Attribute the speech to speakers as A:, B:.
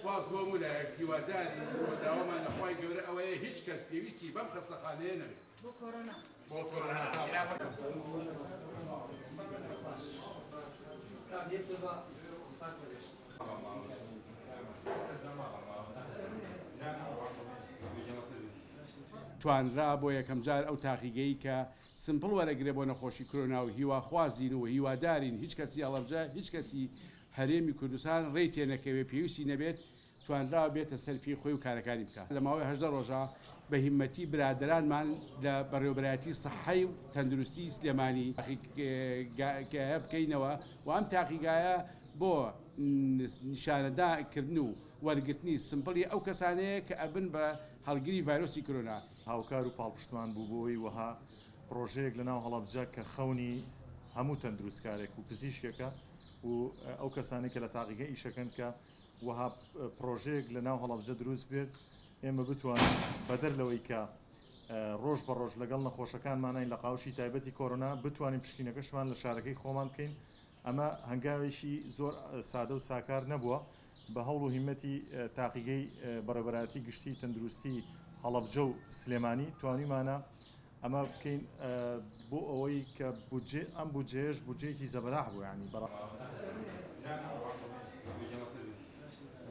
A: سپاس بۆ مولایەک هیواداری داوامان لەخوای گەورە ئەوەیە هیچ کەس پێویستی بەم خەستەخانەیە نەبێت
B: بۆ کۆرۆنا
A: توانرا بۆ یەکەم جار ئەو تاقیگەی کە سمپڵ وەرەگرێ بۆ نەخۆشی کۆرۆنا و هیواخوازین و هیوادارین هیچ کەسی ئەڵەبجە هیچ کەسی هەرێمی کوردستان ڕێی تێنەکەوێ پێویستی نەبێت توانرا بێتە سەرپی خۆی و کارەکانی بکات لە ماوەی 18 ڕۆژە بە هیممەتی برادرانمان لە بەڕێوەبەرایەتی سەحەی و تەندروستی سلێمانی تاقیگایە بکەینەوە و ئەم تاقیگایە بۆ نیشانەداکردن و وەرگرتنی سمپڵی ئەو کەسانەیە کە ئەبن بە هەڵگری ڤایرۆسی کۆرۆنا
C: هاوکار و پاڵپشتمان بوو بۆی وەها پرۆژەیەک لەناو هەڵەبجە کە خەونی هەموو تەندروستکارێک و پزیشکێکە و ئەو کەسانی کە لە تاقیگە ئیشەکەن کە وەها پرۆژەیەک لەناو هەڵەبجە دروست بێت ئێمە بتوانین بەدەر لەوەی کە ڕۆژ بە ڕۆژ لەگەڵ نەخۆشەکانمانین لە قاوشی تایبەتی کۆرۆنا بتوانین پشکینەکەشمان لە شارەکەی خۆمان بکەین ئەمە هەنگاوێکی زۆر سادە و ساکار نەبووە بە هەوڵ و هیمەتی تاقیگەی بەڕێوەبەرایەتی گشتی تەندروستی هەڵەبجە و سلێمانی توانیمانە ئەمە بکەین بۆ ئەوەی کە ئەم بودجێش بودجەیەکی زەبەراح بوو ینی بەڕ